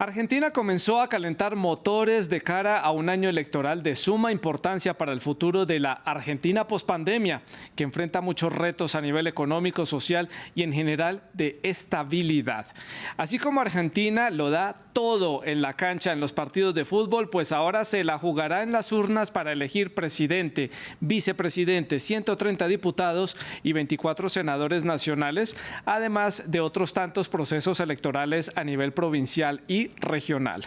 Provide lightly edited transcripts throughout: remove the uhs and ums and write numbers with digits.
Argentina comenzó a calentar motores de cara a un año electoral de suma importancia para el futuro de la Argentina pospandemia, que enfrenta muchos retos a nivel económico, social y en general de estabilidad. Así como Argentina lo da todo en la cancha en los partidos de fútbol, pues ahora se la jugará en las urnas para elegir presidente, vicepresidente, 130 diputados y 24 senadores nacionales, además de otros tantos procesos electorales a nivel provincial y regional.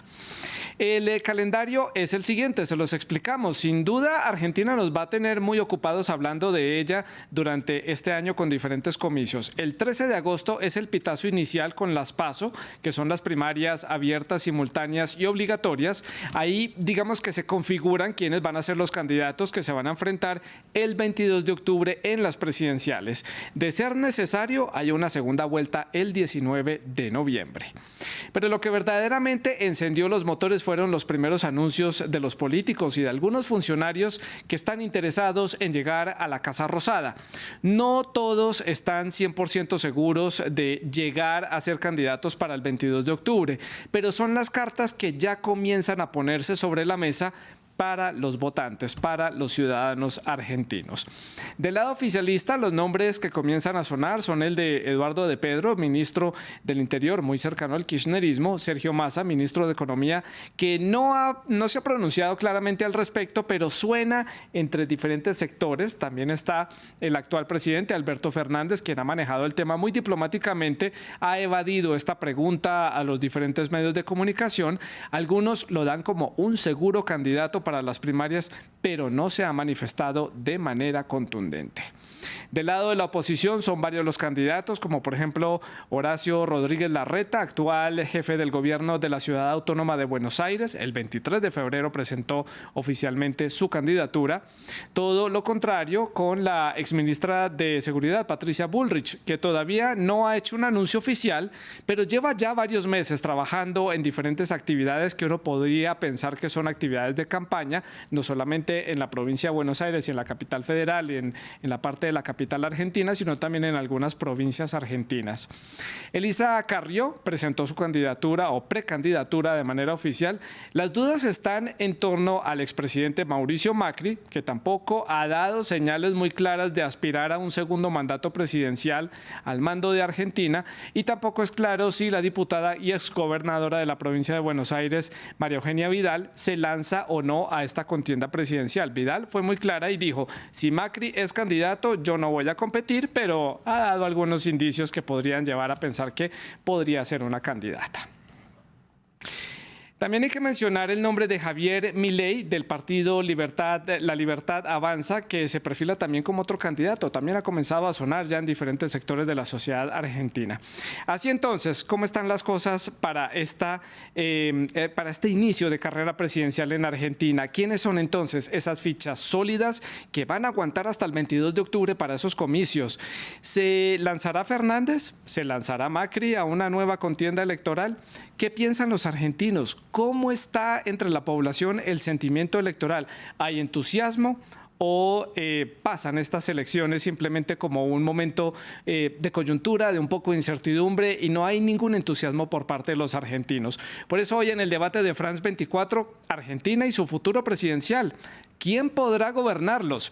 El calendario es el siguiente, se los explicamos. Sin duda, Argentina nos va a tener muy ocupados hablando de ella durante este año con diferentes comicios. El 13 de agosto es el pitazo inicial con las PASO, que son las primarias abiertas, simultáneas y obligatorias. Ahí, digamos que se configuran quiénes van a ser los candidatos que se van a enfrentar el 22 de octubre en las presidenciales. De ser necesario, hay una segunda vuelta el 19 de noviembre. Pero lo que verdaderamente encendió los motores fueron los primeros anuncios de los políticos y de algunos funcionarios que están interesados en llegar a la Casa Rosada. No todos están 100% seguros de llegar a ser candidatos para el 22 de octubre, pero son las cartas que ya comienzan a ponerse sobre la mesa para los votantes, para los ciudadanos argentinos. Del lado oficialista, los nombres que comienzan a sonar son el de Eduardo de Pedro, ministro del Interior, muy cercano al kirchnerismo, Sergio Massa, ministro de Economía, que no se ha pronunciado claramente al respecto, pero suena entre diferentes sectores. También está el actual presidente, Alberto Fernández, quien ha manejado el tema muy diplomáticamente, ha evadido esta pregunta a los diferentes medios de comunicación. Algunos lo dan como un seguro candidato para las primarias, pero no se ha manifestado de manera contundente. Del lado de la oposición son varios los candidatos, como por ejemplo Horacio Rodríguez Larreta, actual jefe del gobierno de la Ciudad Autónoma de Buenos Aires. El 23 de febrero presentó oficialmente su candidatura. Todo lo contrario con la exministra de Seguridad, Patricia Bullrich, que todavía no ha hecho un anuncio oficial, pero lleva ya varios meses trabajando en diferentes actividades que uno podría pensar que son actividades de campaña, no solamente en la provincia de Buenos Aires y en la capital federal y en la parte de la capital argentina, sino también en algunas provincias argentinas. Elisa Carrió presentó su candidatura o precandidatura de manera oficial. Las dudas están en torno al expresidente Mauricio Macri, que tampoco ha dado señales muy claras de aspirar a un segundo mandato presidencial al mando de Argentina, y tampoco es claro si la diputada y exgobernadora de la provincia de Buenos Aires, María Eugenia Vidal, se lanza o no a esta contienda presidencial. Vidal fue muy clara y dijo: si Macri es candidato, yo no voy a competir, pero ha dado algunos indicios que podrían llevar a pensar que podría ser una candidata. También hay que mencionar el nombre de Javier Milei del partido La Libertad Avanza, que se perfila también como otro candidato. También ha comenzado a sonar ya en diferentes sectores de la sociedad argentina. Así entonces, ¿cómo están las cosas para este inicio de carrera presidencial en Argentina? ¿Quiénes son entonces esas fichas sólidas que van a aguantar hasta el 22 de octubre para esos comicios? ¿Se lanzará Fernández? ¿Se lanzará Macri a una nueva contienda electoral? ¿Qué piensan los argentinos? ¿Cómo está entre la población el sentimiento electoral? ¿Hay entusiasmo o pasan estas elecciones simplemente como un momento de coyuntura, de un poco de incertidumbre, y no hay ningún entusiasmo por parte de los argentinos? Por eso hoy en el debate de France 24, Argentina y su futuro presidencial. ¿Quién podrá gobernarlos?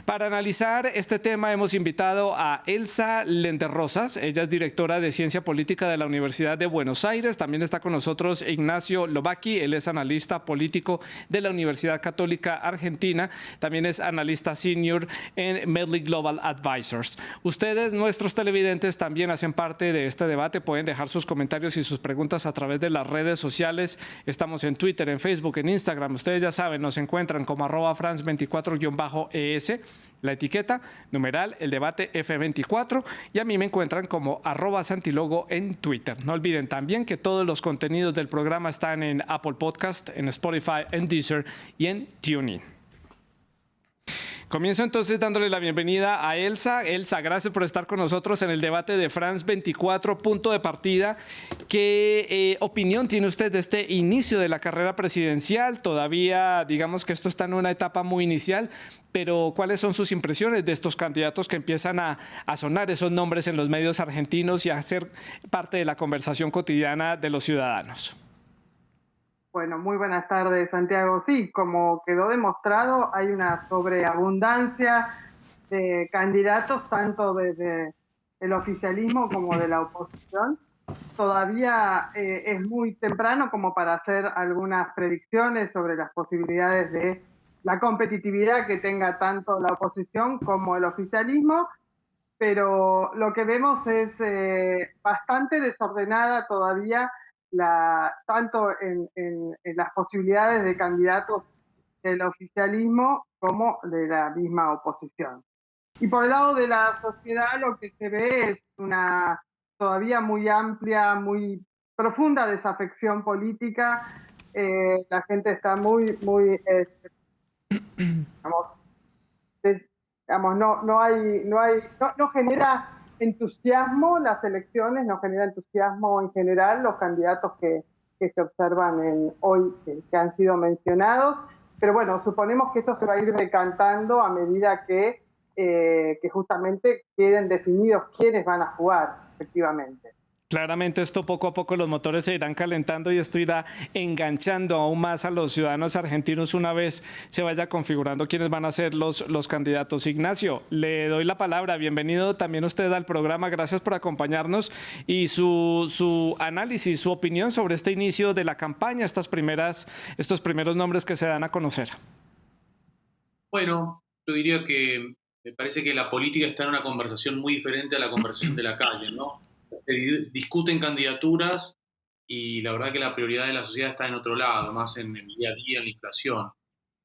Para analizar este tema hemos invitado a Elsa Lenderrosas. Ella es directora de Ciencia Política de la Universidad de Buenos Aires. También está con nosotros Ignacio Lobaki. Él es analista político de la Universidad Católica Argentina. También es analista senior en Medley Global Advisors. Ustedes, nuestros televidentes, también hacen parte de este debate. Pueden dejar sus comentarios y sus preguntas a través de las redes sociales. Estamos en Twitter, en Facebook, en Instagram. Ustedes ya saben, nos encuentran como @France24-ES, la etiqueta, numeral, el debate F24, y a mí me encuentran como @Santilogo en Twitter. No olviden también que todos los contenidos del programa están en Apple Podcast, en Spotify, en Deezer y en TuneIn. Comienzo entonces dándole la bienvenida a Elsa. Elsa, gracias por estar con nosotros en el debate de France 24, punto de partida. ¿Qué opinión tiene usted de este inicio de la carrera presidencial? Todavía, digamos que esto está en una etapa muy inicial, pero ¿cuáles son sus impresiones de estos candidatos que empiezan a sonar esos nombres en los medios argentinos y a ser parte de la conversación cotidiana de los ciudadanos? Bueno, muy buenas tardes, Santiago. Sí, como quedó demostrado, hay una sobreabundancia de candidatos, tanto desde el oficialismo como de la oposición. Todavía es muy temprano como para hacer algunas predicciones sobre las posibilidades de la competitividad que tenga tanto la oposición como el oficialismo, pero lo que vemos es bastante desordenada todavía, tanto en las posibilidades de candidatos del oficialismo como de la misma oposición. Y por el lado de la sociedad lo que se ve es una todavía muy amplia, muy profunda desafección política. La gente está muy, digamos, digamos, no genera entusiasmo las elecciones, no genera entusiasmo en general los candidatos que se observan hoy, que han sido mencionados. Pero bueno, suponemos que esto se va a ir decantando a medida que justamente queden definidos quiénes van a jugar, efectivamente. Claramente esto poco a poco los motores se irán calentando y esto irá enganchando aún más a los ciudadanos argentinos una vez se vaya configurando quiénes van a ser los candidatos. Ignacio, le doy la palabra. Bienvenido también usted al programa. Gracias por acompañarnos y su análisis, su opinión sobre este inicio de la campaña, estos primeros nombres que se dan a conocer. Bueno, yo diría que me parece que la política está en una conversación muy diferente a la conversación de la calle, ¿no? Se discuten candidaturas y la verdad que la prioridad de la sociedad está en otro lado, más en el día a día, en la inflación.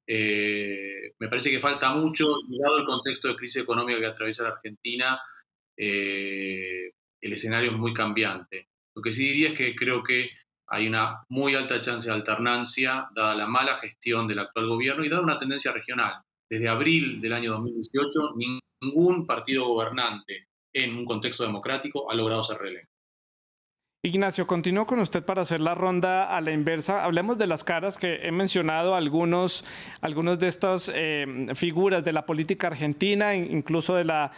Me parece que falta mucho, y dado el contexto de crisis económica que atraviesa la Argentina, el escenario es muy cambiante. Lo que sí diría es que creo que hay una muy alta chance de alternancia, dada la mala gestión del actual gobierno y dada una tendencia regional. Desde abril del año 2018, ningún partido gobernante en un contexto democrático ha logrado ser reelecto. Ignacio, continúo con usted para hacer la ronda a la inversa. Hablemos de las caras que he mencionado, algunos de estas figuras de la política argentina, incluso de la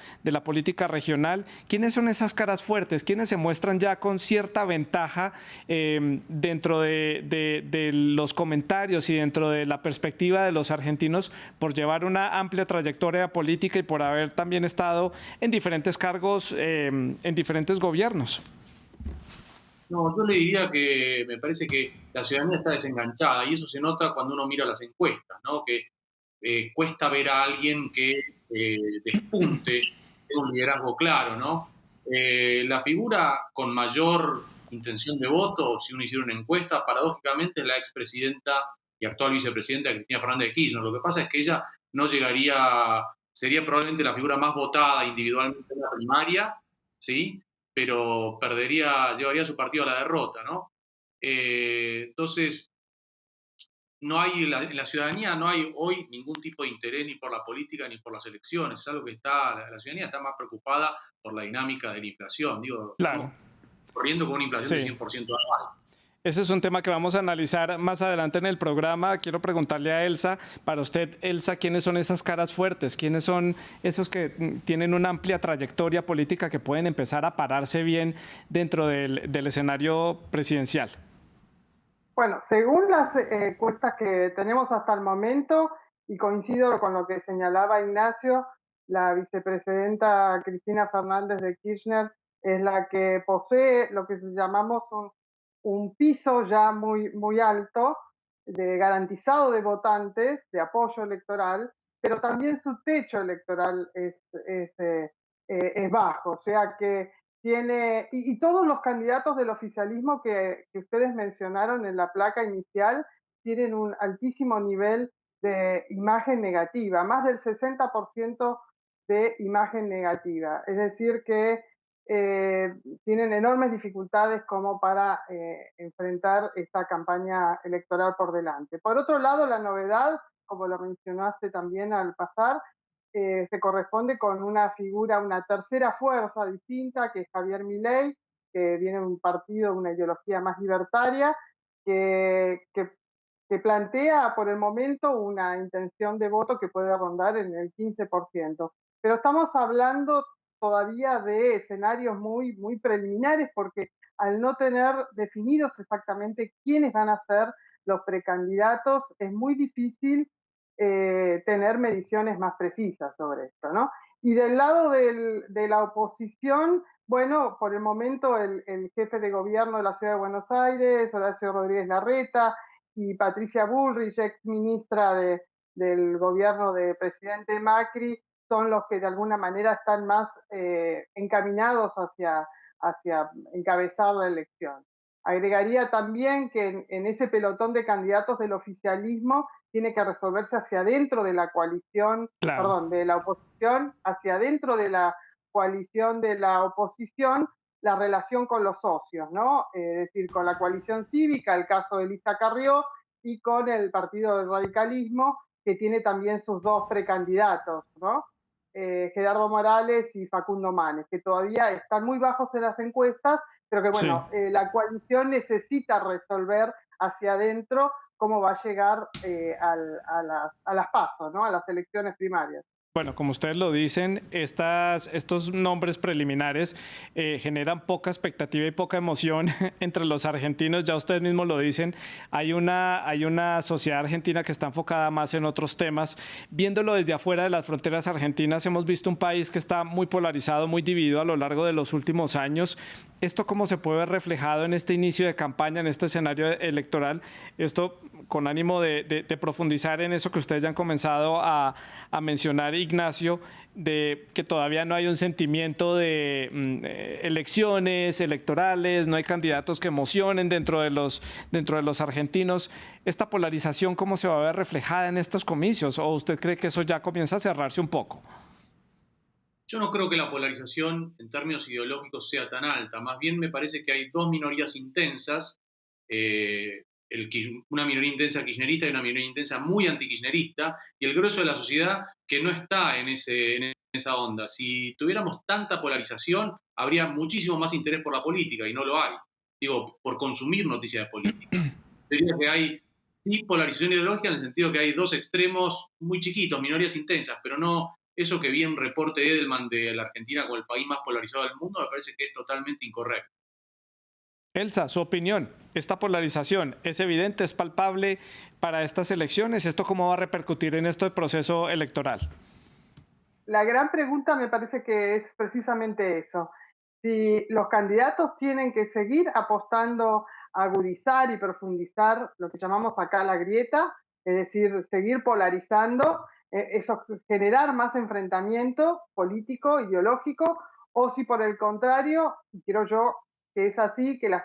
política regional. ¿Quiénes son esas caras fuertes? ¿Quiénes se muestran ya con cierta ventaja dentro de los comentarios y dentro de la perspectiva de los argentinos por llevar una amplia trayectoria política y por haber también estado en diferentes cargos, en diferentes gobiernos? No, yo le diría que me parece que la ciudadanía está desenganchada y eso se nota cuando uno mira las encuestas, ¿no? Que cuesta ver a alguien que despunte de un liderazgo claro, ¿no? La figura con mayor intención de voto, si uno hiciera una encuesta, paradójicamente es la expresidenta y actual vicepresidenta Cristina Fernández de Kirchner. Lo que pasa es que ella no llegaría, sería probablemente la figura más votada individualmente en la primaria, ¿sí? Pero llevaría a su partido a la derrota, ¿no? Entonces, no hay en la ciudadanía no hay hoy ningún tipo de interés ni por la política ni por las elecciones. Es algo que la ciudadanía está más preocupada por la dinámica de la inflación. Digo, Claro, estamos corriendo con una inflación de sí. 100% anual. Ese es un tema que vamos a analizar más adelante en el programa. Quiero preguntarle a Elsa, para usted, Elsa, ¿quiénes son esas caras fuertes? ¿Quiénes son esos que tienen una amplia trayectoria política que pueden empezar a pararse bien dentro del escenario presidencial? Bueno, según las encuestas que tenemos hasta el momento, y coincido con lo que señalaba Ignacio, la vicepresidenta Cristina Fernández de Kirchner es la que posee lo que llamamos un piso ya muy alto, garantizado de votantes, de apoyo electoral, pero también su techo electoral es bajo, o sea que y todos los candidatos del oficialismo que ustedes mencionaron en la placa inicial tienen un altísimo nivel de imagen negativa, más del 60% de imagen negativa. Es decir, que tienen enormes dificultades como para enfrentar esta campaña electoral por delante. Por otro lado, la novedad, como lo mencionaste también al pasar, se corresponde con una figura, una tercera fuerza distinta, que es Javier Milei, que viene de un partido, una ideología más libertaria, que, que, que plantea por el momento una intención de voto que puede rondar en el 15%. Pero estamos hablando todavía de escenarios muy preliminares, porque al no tener definidos exactamente quiénes van a ser los precandidatos, es muy difícil tener mediciones más precisas sobre esto, ¿no? Y del lado de la oposición, bueno, por el momento el jefe de gobierno de la Ciudad de Buenos Aires, Horacio Rodríguez Larreta, y Patricia Bullrich, ex ministra del gobierno del presidente Macri, son los que de alguna manera están más encaminados hacia encabezar la elección. Agregaría también que en ese pelotón de candidatos del oficialismo tiene que resolverse hacia adentro de la coalición, Claro. perdón, de la oposición, hacia adentro de la coalición de la oposición, la relación con los socios, ¿no? Es decir, con la coalición cívica, el caso de Elisa Carrió, y con el Partido del Radicalismo, que tiene también sus dos precandidatos, ¿no? Gerardo Morales y Facundo Manes, que todavía están muy bajos en las encuestas, pero que Sí. bueno, la coalición necesita resolver hacia adentro cómo va a llegar a las PASO, ¿no? A las elecciones primarias. Bueno, como ustedes lo dicen, estos nombres preliminares generan poca expectativa y poca emoción entre los argentinos. Ya ustedes mismos lo dicen, hay una sociedad argentina que está enfocada más en otros temas. Viéndolo desde afuera de las fronteras argentinas, hemos visto un país que está muy polarizado, muy dividido a lo largo de los últimos años. ¿Esto cómo se puede ver reflejado en este inicio de campaña, en este escenario electoral? Esto con ánimo de profundizar en eso que ustedes ya han comenzado a mencionar, Ignacio, de que todavía no hay un sentimiento de elecciones electorales, no hay candidatos que emocionen dentro de los argentinos. ¿Esta polarización cómo se va a ver reflejada en estos comicios? ¿O usted cree que eso ya comienza a cerrarse un poco? Yo no creo que la polarización en términos ideológicos sea tan alta. Más bien me parece que hay dos minorías intensas. Una minoría intensa kirchnerista y una minoría intensa muy antikirchnerista, y el grueso de la sociedad que no está en esa onda. Si tuviéramos tanta polarización, habría muchísimo más interés por la política, y no lo hay. Digo, por consumir noticias de política. Diría que hay sí polarización ideológica en el sentido que hay dos extremos muy chiquitos, minorías intensas, pero no eso que vi en reporte Edelman de la Argentina como el país más polarizado del mundo, me parece que es totalmente incorrecto. Elsa, su opinión, esta polarización es evidente, es palpable para estas elecciones. ¿Esto cómo va a repercutir en este proceso electoral? La gran pregunta me parece que es precisamente eso. Si los candidatos tienen que seguir apostando a agudizar y profundizar lo que llamamos acá la grieta, es decir, seguir polarizando, eso generar más enfrentamiento político, ideológico, o si por el contrario, y creo yo que es así, que la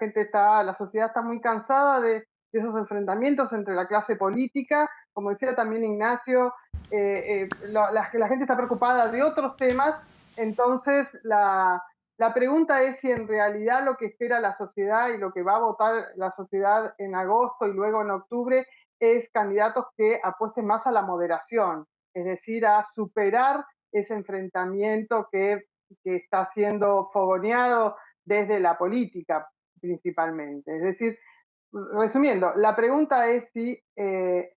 sociedad está muy cansada de esos enfrentamientos entre la clase política, como decía también Ignacio, la gente está preocupada de otros temas, entonces la pregunta es si en realidad lo que espera la sociedad y lo que va a votar la sociedad en agosto y luego en octubre es candidatos que apuesten más a la moderación, es decir, a superar ese enfrentamiento que está siendo fogoneado desde la política principalmente. Es decir, resumiendo, la pregunta es si se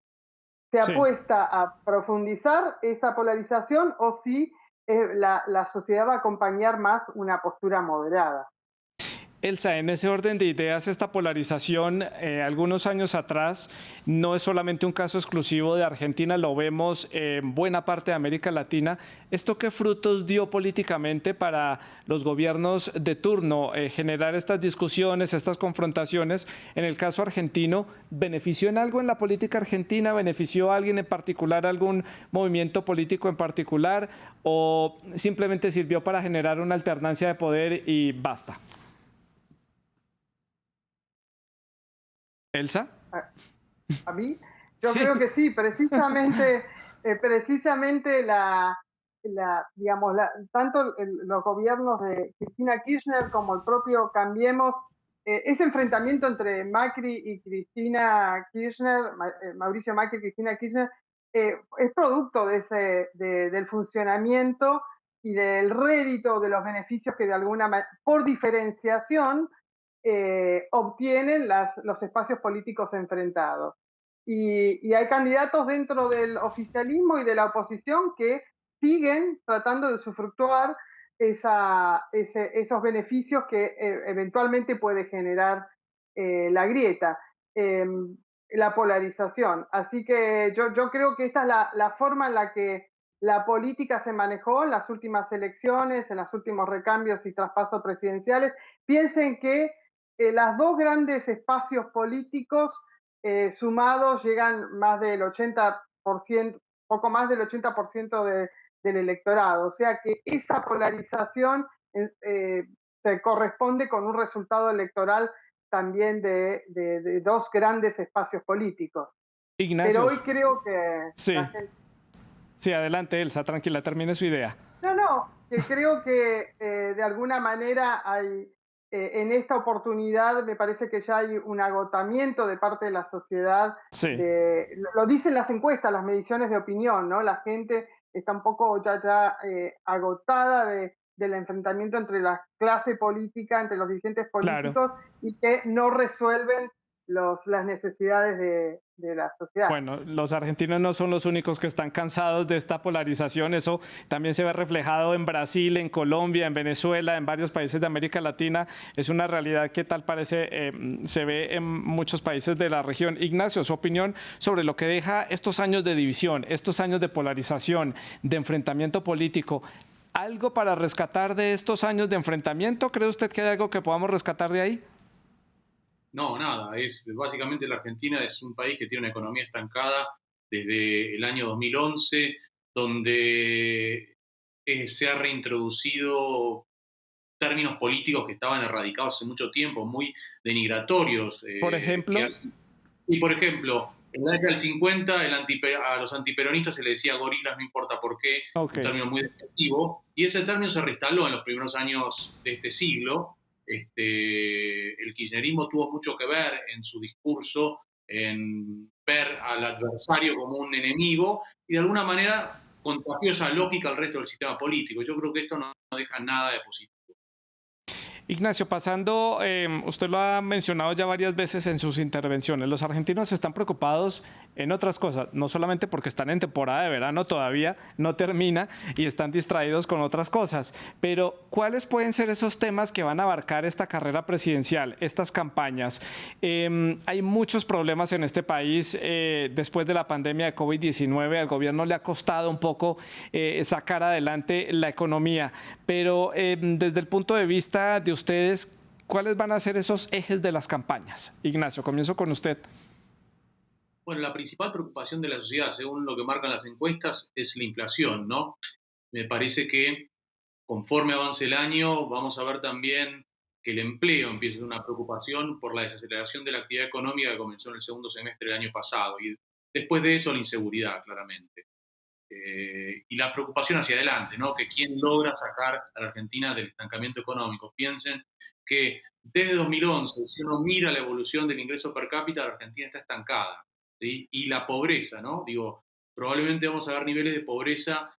Sí. apuesta a profundizar esa polarización o si la sociedad va a acompañar más una postura moderada. Elsa, en ese orden de ideas, esta polarización, algunos años atrás, no es solamente un caso exclusivo de Argentina, lo vemos en buena parte de América Latina. ¿Esto qué frutos dio políticamente para los gobiernos de turno? Generar estas discusiones, estas confrontaciones. En el caso argentino, ¿benefició en algo en la política argentina? ¿Benefició a alguien en particular, algún movimiento político en particular? ¿O simplemente sirvió para generar una alternancia de poder y basta? ¿Elsa? A mí, yo Sí. creo que sí, precisamente digamos, tanto los gobiernos de Cristina Kirchner como el propio Cambiemos, ese enfrentamiento entre Macri y Cristina Kirchner, Mauricio Macri y Cristina Kirchner, es producto del funcionamiento y del rédito de los beneficios que de alguna manera, por diferenciación, obtienen los espacios políticos enfrentados. Y hay candidatos dentro del oficialismo y de la oposición que siguen tratando de usufructuar esos beneficios que eventualmente puede generar la grieta. Eh, la polarización. Así que yo creo que esta es la forma en la que la política se manejó en las últimas elecciones, en los últimos recambios y traspasos presidenciales. Piensen que los dos grandes espacios políticos sumados llegan más del 80%, poco más del 80% del electorado. O sea que esa polarización se corresponde con un resultado electoral también de dos grandes espacios políticos. Pero Ignacio, hoy creo que la sí, gente... sí, adelante, Elsa, tranquila, termine su idea. No, que creo que de alguna manera hay, en esta oportunidad me parece que ya hay un agotamiento de parte de la sociedad, Sí, lo dicen las encuestas, las mediciones de opinión, ¿no? La gente está un poco ya agotada del enfrentamiento entre la clase política, entre los dirigentes claro. políticos y que no resuelven las necesidades de la sociedad. Bueno, los argentinos no son los únicos que están cansados de esta polarización. Eso también se ve reflejado en Brasil, en Colombia, en Venezuela, en varios países de América Latina. Es una realidad que tal parece se ve en muchos países de la región. Ignacio, su opinión sobre lo que deja estos años de división, estos años de polarización, de enfrentamiento político. ¿Algo para rescatar de estos años de enfrentamiento? ¿Cree usted que hay algo que podamos rescatar de ahí? No, nada, básicamente la Argentina es un país que tiene una economía estancada desde el año 2011, donde se ha reintroducido términos políticos que estaban erradicados hace mucho tiempo, muy denigratorios. Por ejemplo, Y, por ejemplo, en la década del 50 a los antiperonistas se les decía gorilas, no importa por qué, ok, un término muy despectivo, y ese término se reinstaló en los primeros años de este siglo. El kirchnerismo tuvo mucho que ver en su discurso, en ver al adversario como un enemigo, y de alguna manera contagió esa lógica al resto del sistema político. Yo creo que esto no deja nada de positivo. Ignacio, pasando, usted lo ha mencionado ya varias veces en sus intervenciones, los argentinos están preocupados en otras cosas, no solamente porque están en temporada de verano, todavía no termina y están distraídos con otras cosas, pero ¿cuáles pueden ser esos temas que van a abarcar esta carrera presidencial, estas campañas? Hay muchos problemas en este país después de la pandemia de COVID-19, al gobierno le ha costado un poco sacar adelante la economía, pero desde el punto de vista de ustedes, ¿cuáles van a ser esos ejes de las campañas? Ignacio, comienzo con usted. Bueno, la principal preocupación de la sociedad, según lo que marcan las encuestas, es la inflación, ¿no? Me parece que conforme avance el año, vamos a ver también que el empleo empieza a ser una preocupación por la desaceleración de la actividad económica que comenzó en el segundo semestre del año pasado. Y después de eso, la inseguridad, claramente. Y la preocupación hacia adelante, ¿no? Que quién logra sacar a la Argentina del estancamiento económico. Piensen que desde 2011, si uno mira la evolución del ingreso per cápita, la Argentina está estancada, ¿sí? Y la pobreza, ¿no? Digo, probablemente vamos a ver niveles de pobreza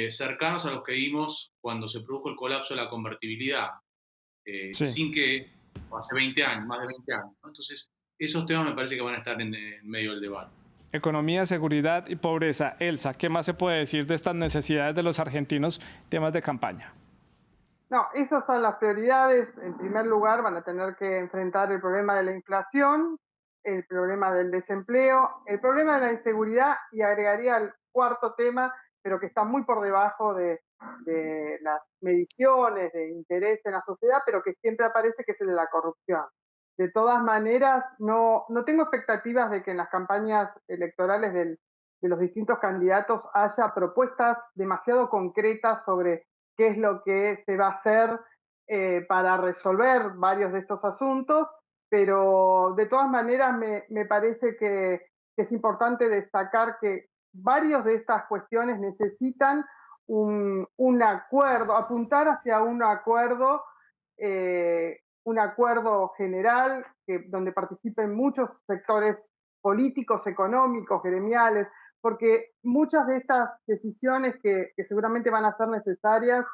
cercanos a los que vimos cuando se produjo el colapso de la convertibilidad, Sí. sin que hace 20 años, más de 20 años, ¿no? Entonces, esos temas me parece que van a estar en medio del debate. Economía, seguridad y pobreza. Elsa, ¿qué más se puede decir de estas necesidades de los argentinos, temas de campaña? No, esas son las prioridades. En primer lugar, van a tener que enfrentar el problema de la inflación, el problema del desempleo, el problema de la inseguridad y agregaría el cuarto tema, pero que está muy por debajo de las mediciones de interés en la sociedad, pero que siempre aparece, que es el de la corrupción. De todas maneras, no tengo expectativas de que en las campañas electorales de los distintos candidatos haya propuestas demasiado concretas sobre qué es lo que se va a hacer para resolver varios de estos asuntos, pero de todas maneras me parece que es importante destacar que varios de estas cuestiones necesitan un acuerdo, apuntar hacia un acuerdo general donde participen muchos sectores políticos, económicos, gremiales, porque muchas de estas decisiones que seguramente van a ser necesarias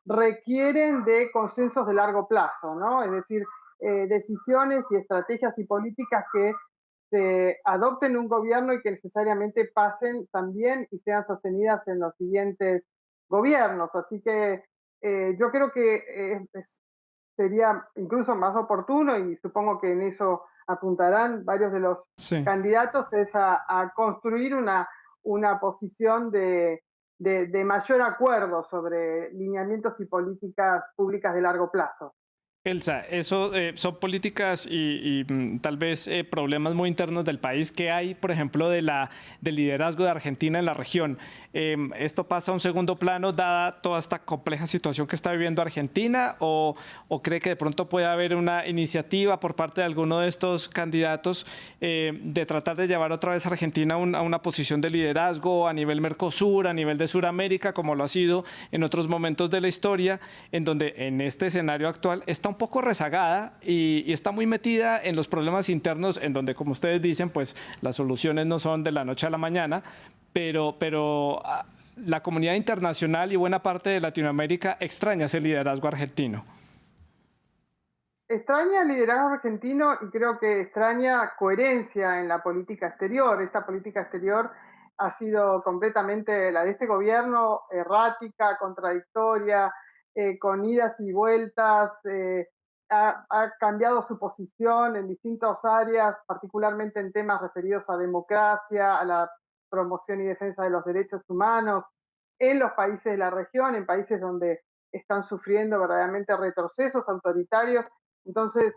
requieren de consensos de largo plazo, ¿no? Es decir, decisiones y estrategias y políticas que se adopten en un gobierno y que necesariamente pasen también y sean sostenidas en los siguientes gobiernos. Así que yo creo que sería incluso más oportuno, y supongo que en eso apuntarán varios de los Sí. candidatos, es a construir una posición de mayor acuerdo sobre lineamientos y políticas públicas de largo plazo. Elsa, eso son políticas tal vez problemas muy internos del país. ¿Qué hay, por ejemplo, del liderazgo de Argentina en la región? ¿Esto pasa a un segundo plano dada toda esta compleja situación que está viviendo Argentina o cree que de pronto puede haber una iniciativa por parte de alguno de estos candidatos de tratar de llevar otra vez a Argentina a una posición de liderazgo a nivel Mercosur, a nivel de Sudamérica, como lo ha sido en otros momentos de la historia, en donde en este escenario actual está un poco rezagada y está muy metida en los problemas internos, en donde, como ustedes dicen, pues las soluciones no son de la noche a la mañana, pero la comunidad internacional y buena parte de Latinoamérica extraña ese liderazgo argentino. Extraña el liderazgo argentino y creo que extraña coherencia en la política exterior. Esta política exterior ha sido completamente la de este gobierno, errática, contradictoria, con idas y vueltas, ha cambiado su posición en distintas áreas, particularmente en temas referidos a democracia, a la promoción y defensa de los derechos humanos, en los países de la región, en países donde están sufriendo verdaderamente retrocesos autoritarios. Entonces,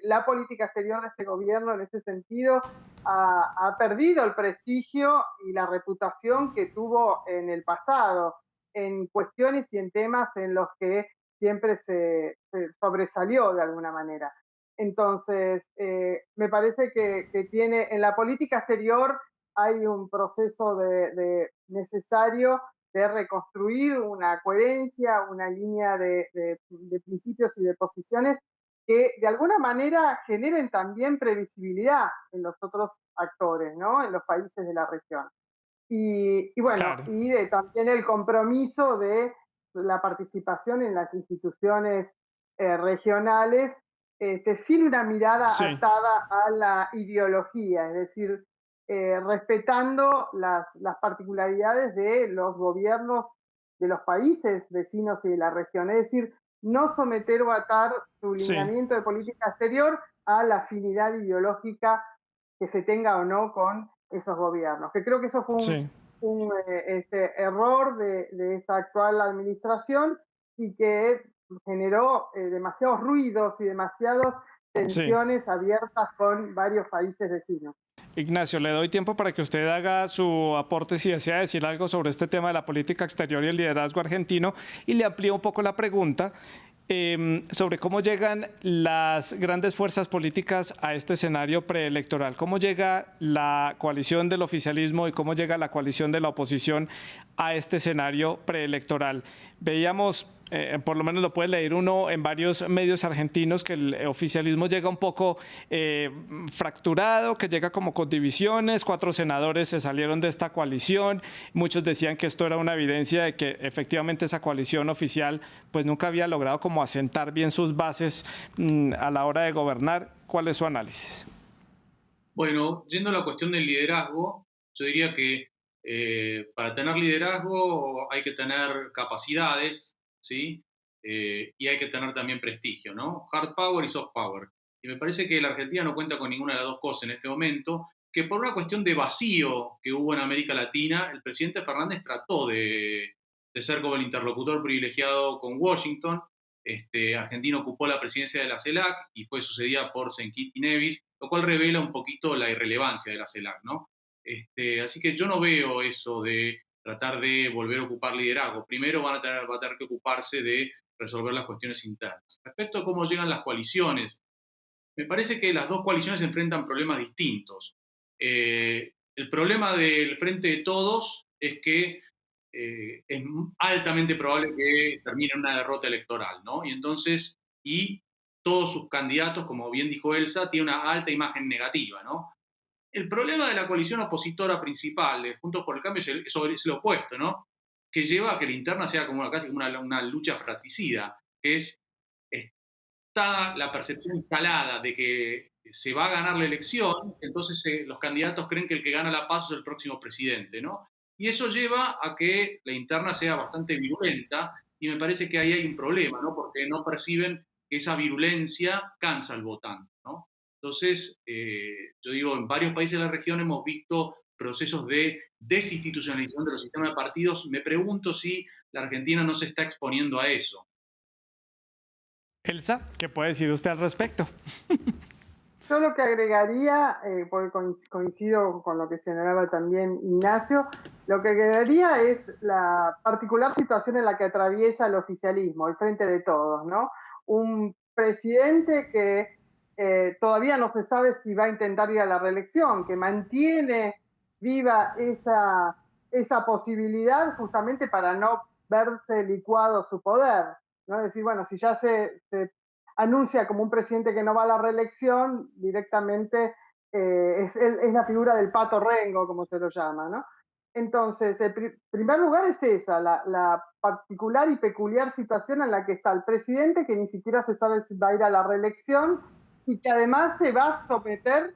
la política exterior de este gobierno en ese sentido ha perdido el prestigio y la reputación que tuvo en el pasado, en cuestiones y en temas en los que siempre se sobresalió de alguna manera. Entonces, me parece que tiene en la política exterior hay un proceso necesario de reconstruir una coherencia, una línea de principios y de posiciones que de alguna manera generen también previsibilidad en los otros actores, ¿no? En los países de la región. Y bueno, Claro, y también el compromiso de la participación en las instituciones regionales, sin una mirada sí, atada a la ideología, es decir, respetando las particularidades de los gobiernos de los países vecinos y de la región. Es decir, no someter o atar su sí, lineamiento de política exterior a la afinidad ideológica que se tenga o no con esos gobiernos. Que creo que eso fue sí. error de esta actual administración y que generó demasiados ruidos y demasiadas Sí. tensiones abiertas con varios países vecinos. Ignacio, le doy tiempo para que usted haga su aporte si desea decir algo sobre este tema de la política exterior y el liderazgo argentino y le amplío un poco la pregunta sobre cómo llegan las grandes fuerzas políticas a este escenario preelectoral. ¿Cómo llega la coalición del oficialismo y cómo llega la coalición de la oposición a este escenario preelectoral? Veíamos, por lo menos lo puede leer uno en varios medios argentinos, que el oficialismo llega un poco fracturado, que llega como con divisiones. 4 senadores se salieron de esta coalición. Muchos decían que esto era una evidencia de que efectivamente esa coalición oficial pues nunca había logrado como asentar bien sus bases a la hora de gobernar. ¿Cuál es su análisis? Bueno, yendo a la cuestión del liderazgo, yo diría que para tener liderazgo hay que tener capacidades, ¿sí? Y hay que tener también prestigio, ¿no? Hard power y soft power. Y me parece que la Argentina no cuenta con ninguna de las dos cosas en este momento, que por una cuestión de vacío que hubo en América Latina, el presidente Fernández trató de ser como el interlocutor privilegiado con Washington. Argentina ocupó la presidencia de la CELAC y fue sucedida por Senquit Nevis, lo cual revela un poquito la irrelevancia de la CELAC, ¿no? Así que yo no veo eso de tratar de volver a ocupar liderazgo. Primero va a tener que ocuparse de resolver las cuestiones internas. Respecto a cómo llegan las coaliciones, me parece que las dos coaliciones enfrentan problemas distintos. El problema del Frente de Todos es que es altamente probable que termine en una derrota electoral, ¿no? Y entonces, y todos sus candidatos, como bien dijo Elsa, tienen una alta imagen negativa, ¿no? El problema de la coalición opositora principal, de Juntos por el Cambio, es el opuesto, ¿no? Que lleva a que la interna sea como casi como una lucha fratricida, que está la percepción instalada de que se va a ganar la elección, entonces los candidatos creen que el que gana la PASO es el próximo presidente, ¿no? Y eso lleva a que la interna sea bastante virulenta y me parece que ahí hay un problema, ¿no? Porque no perciben que esa virulencia cansa al votante, ¿no? Entonces, yo digo, en varios países de la región hemos visto procesos de desinstitucionalización de los sistemas de partidos. Me pregunto si la Argentina no se está exponiendo a eso. Elsa, ¿qué puede decir usted al respecto? Yo lo que agregaría, porque coincido con lo que señalaba también Ignacio, lo que agregaría es la particular situación en la que atraviesa el oficialismo, el Frente de Todos, ¿no? Un presidente que todavía no se sabe si va a intentar ir a la reelección, que mantiene viva esa posibilidad justamente para no verse licuado su poder, ¿no? Es decir, bueno, si ya se anuncia como un presidente que no va a la reelección, directamente es la figura del pato rengo, como se lo llama, ¿no? Entonces, en primer lugar es esa, la particular y peculiar situación en la que está el presidente, que ni siquiera se sabe si va a ir a la reelección y que además se va a someter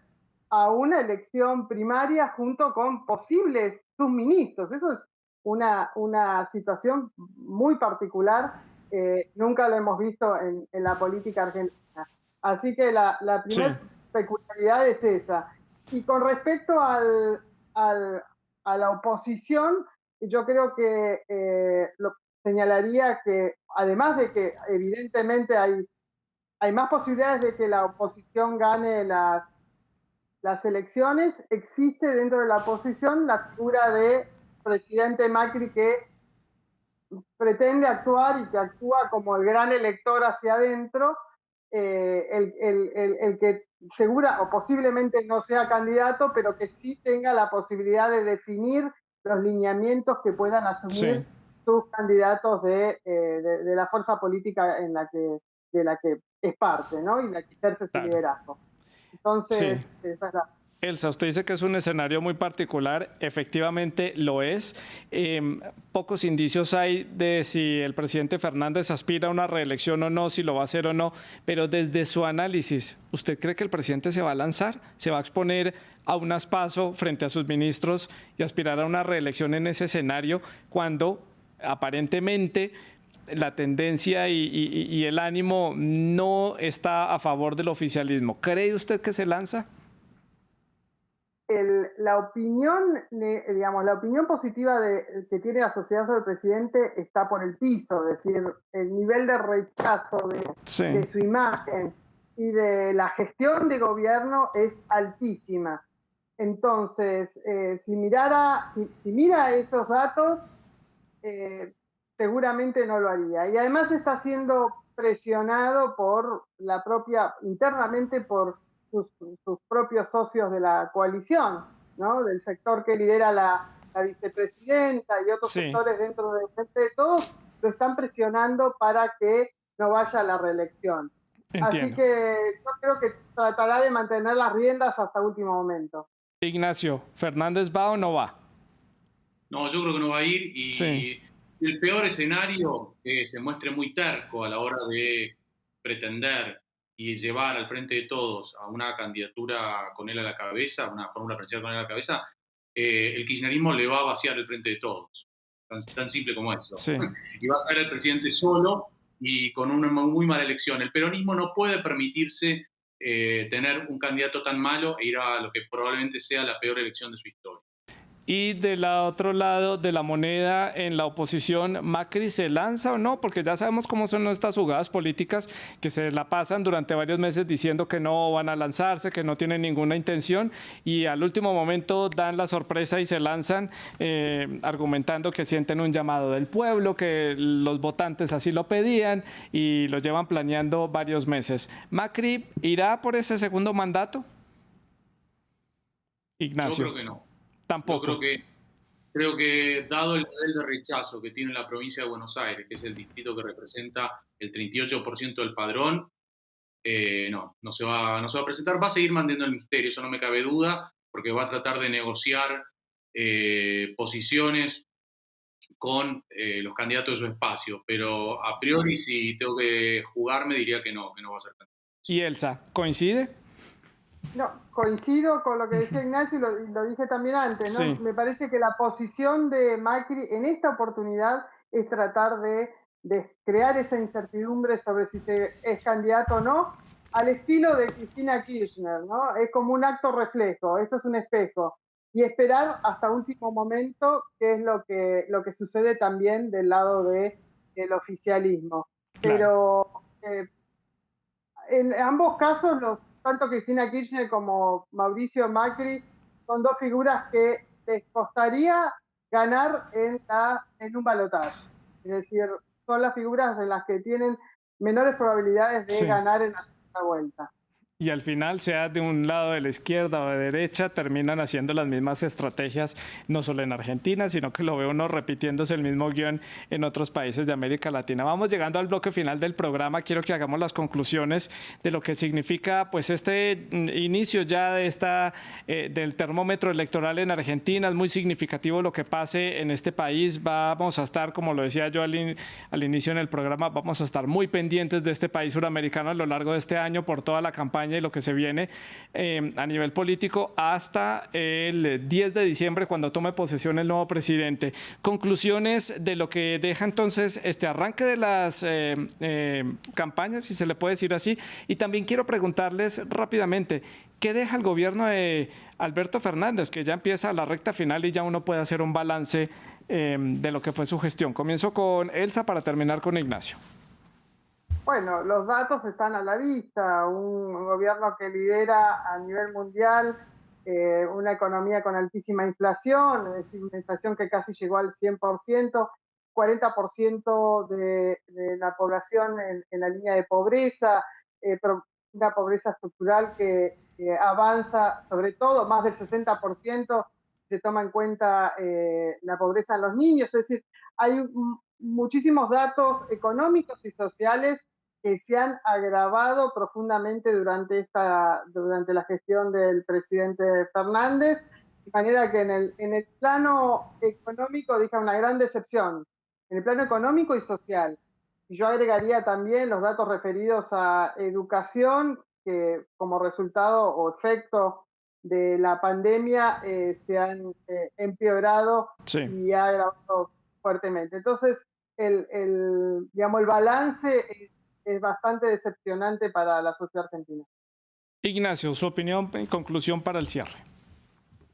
a una elección primaria junto con posibles subministros. Eso es una situación muy particular, nunca lo hemos visto en la política argentina. Así que la primera peculiaridad es esa. Y con respecto a la oposición, yo creo que señalaría que además de que evidentemente hay más posibilidades de que la oposición gane las elecciones, existe dentro de la oposición la figura de presidente Macri que pretende actuar y que actúa como el gran elector hacia adentro, el que segura o posiblemente no sea candidato, pero que sí tenga la posibilidad de definir los lineamientos que puedan asumir sus candidatos de la fuerza política de la que es parte, ¿no? Y la que ejerce su liderazgo. Entonces, esa es la... Elsa, usted dice que es un escenario muy particular, efectivamente lo es. Pocos indicios hay de si el presidente Fernández aspira a una reelección o no, si lo va a hacer o no, pero desde su análisis, ¿usted cree que el presidente se va a lanzar? ¿Se va a exponer a un aspaso frente a sus ministros y aspirar a una reelección en ese escenario cuando aparentemente la tendencia y el ánimo no está a favor del oficialismo? ¿Cree usted que se lanza? La opinión, digamos, la opinión positiva que tiene la sociedad sobre el presidente está por el piso, es decir, el nivel de rechazo de su imagen y de la gestión de gobierno es altísima. Entonces, si mira esos datos, seguramente no lo haría. Y además está siendo presionado internamente por sus propios socios de la coalición, ¿no? Del sector que lidera la vicepresidenta y otros sectores dentro del Frente de Todos, lo están presionando para que no vaya a la reelección. Entiendo. Así que yo creo que tratará de mantener las riendas hasta último momento. Ignacio, ¿Fernández va o no va? No, yo creo que no va a ir y el peor escenario que se muestre muy terco a la hora de pretender y llevar al Frente de Todos a una candidatura con él a la cabeza, una fórmula presidencial con él a la cabeza, el kirchnerismo le va a vaciar el Frente de Todos. Tan simple como eso. Y va a caer el presidente solo y con una muy mala elección. El peronismo no puede permitirse tener un candidato tan malo e ir a lo que probablemente sea la peor elección de su historia. Y del otro lado de la moneda, en la oposición, ¿Macri se lanza o no? Porque ya sabemos cómo son estas jugadas políticas que se la pasan durante varios meses diciendo que no van a lanzarse, que no tienen ninguna intención y al último momento dan la sorpresa y se lanzan argumentando que sienten un llamado del pueblo, que los votantes así lo pedían y lo llevan planeando varios meses. ¿Macri irá por ese segundo mandato? Ignacio. Yo creo que no. Tampoco. Yo creo que dado el nivel de rechazo que tiene la provincia de Buenos Aires, que es el distrito que representa el 38% del padrón, no se va a presentar. Va a seguir manteniendo el misterio, eso no me cabe duda, porque va a tratar de negociar posiciones con los candidatos de su espacio. Pero a priori, si tengo que jugarme, diría que no va a ser candidato. ¿Y Elsa, coincide? No, coincido con lo que decía Ignacio y lo dije también antes, ¿no? Me parece que la posición de Macri en esta oportunidad es tratar de crear esa incertidumbre sobre si es candidato o no, al estilo de Cristina Kirchner, ¿no? Es como un acto reflejo, esto es un espejo. Y esperar hasta último momento qué es lo que sucede también del lado del oficialismo. Claro. Pero en ambos casos, tanto Cristina Kirchner como Mauricio Macri son dos figuras que les costaría ganar en un balotaje. Es decir, son las figuras de las que tienen menores probabilidades de ganar en la segunda vuelta. Y al final, sea de un lado de la izquierda o de derecha, terminan haciendo las mismas estrategias, no solo en Argentina, sino que lo ve uno repitiéndose el mismo guión en otros países de América Latina. Vamos llegando al bloque final del programa. Quiero que hagamos las conclusiones de lo que significa pues este inicio ya de del termómetro electoral en Argentina. Es muy significativo lo que pase en este país. Vamos a estar, como lo decía yo al inicio en el programa, vamos a estar muy pendientes de este país suramericano a lo largo de este año por toda la campaña y lo que se viene a nivel político hasta el 10 de diciembre cuando tome posesión el nuevo presidente. Conclusiones de lo que deja entonces este arranque de las campañas, si se le puede decir así, y también quiero preguntarles rápidamente, ¿qué deja el gobierno de Alberto Fernández, que ya empieza la recta final y ya uno puede hacer un balance de lo que fue su gestión? Comienzo con Elsa para terminar con Ignacio. Bueno, los datos están a la vista. Un gobierno que lidera a nivel mundial una economía con altísima inflación, es decir, una inflación que casi llegó al 100%, 40% de la población en la línea de pobreza, una pobreza estructural que avanza sobre todo, más del 60% se toma en cuenta la pobreza en los niños. Es decir, hay muchísimos datos económicos y sociales que se han agravado profundamente durante la gestión del presidente Fernández, de manera que en el plano económico deja una gran decepción, en el plano económico y social. Y yo agregaría también los datos referidos a educación, que como resultado o efecto de la pandemia se han empeorado y ha agravado fuertemente. Entonces, el balance es bastante decepcionante para la sociedad argentina. Ignacio, su opinión en conclusión para el cierre.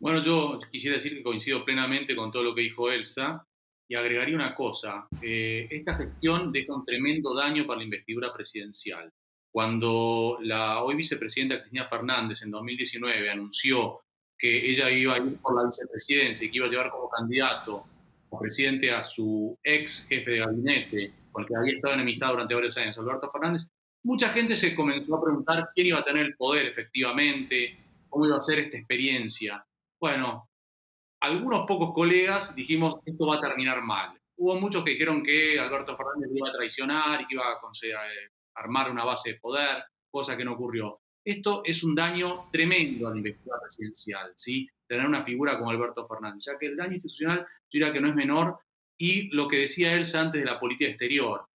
Bueno, yo quisiera decir que coincido plenamente con todo lo que dijo Elsa y agregaría una cosa. Esta gestión deja un tremendo daño para la investidura presidencial. Cuando la hoy vicepresidenta Cristina Fernández en 2019 anunció que ella iba a ir por la vicepresidencia y que iba a llevar como candidato o presidente a su ex jefe de gabinete, con el que había estado enemistado durante varios años, Alberto Fernández, mucha gente se comenzó a preguntar quién iba a tener el poder efectivamente, cómo iba a ser esta experiencia. Bueno, algunos pocos colegas dijimos, esto va a terminar mal. Hubo muchos que dijeron que Alberto Fernández iba a traicionar y que iba a armar una base de poder, cosa que no ocurrió. Esto es un daño tremendo a la investidura presidencial, ¿sí? Tener una figura como Alberto Fernández, ya que el daño institucional, yo diría que no es menor. Y lo que decía Elsa antes de la política exterior,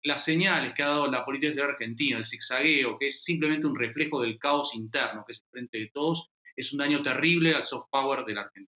las señales que ha dado la política exterior argentina, el zigzagueo, que es simplemente un reflejo del caos interno, que es el frente de todos, es un daño terrible al soft power de la Argentina.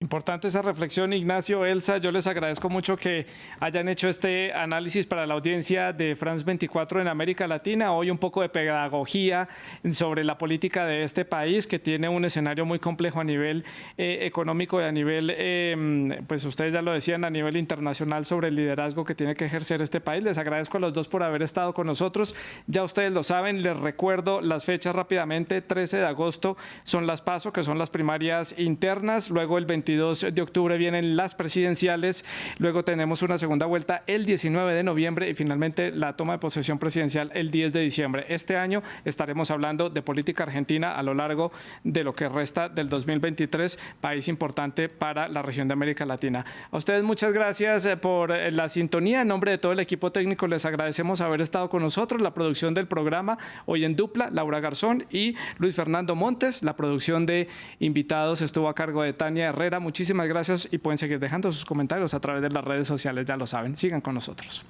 Importante esa reflexión, Ignacio, Elsa. Yo les agradezco mucho que hayan hecho este análisis para la audiencia de France 24 en América Latina. Hoy un poco de pedagogía sobre la política de este país, que tiene un escenario muy complejo a nivel económico y a nivel, pues ustedes ya lo decían, a nivel internacional sobre el liderazgo que tiene que ejercer este país. Les agradezco a los dos por haber estado con nosotros. Ya ustedes lo saben, les recuerdo las fechas rápidamente. 13 de agosto son las PASO, que son las primarias internas. Luego el 22 de octubre vienen las presidenciales, luego tenemos una segunda vuelta el 19 de noviembre y finalmente la toma de posesión presidencial el 10 de diciembre. Este año estaremos hablando de política argentina a lo largo de lo que resta del 2023, país importante para la región de América Latina. A ustedes muchas gracias por la sintonía. En nombre de todo el equipo técnico les agradecemos haber estado con nosotros. La producción del programa hoy en dupla, Laura Garzón y Luis Fernando Montes. La producción de invitados estuvo a cargo de Tania Herrera. Muchísimas gracias y pueden seguir dejando sus comentarios a través de las redes sociales, ya lo saben. Sigan con nosotros.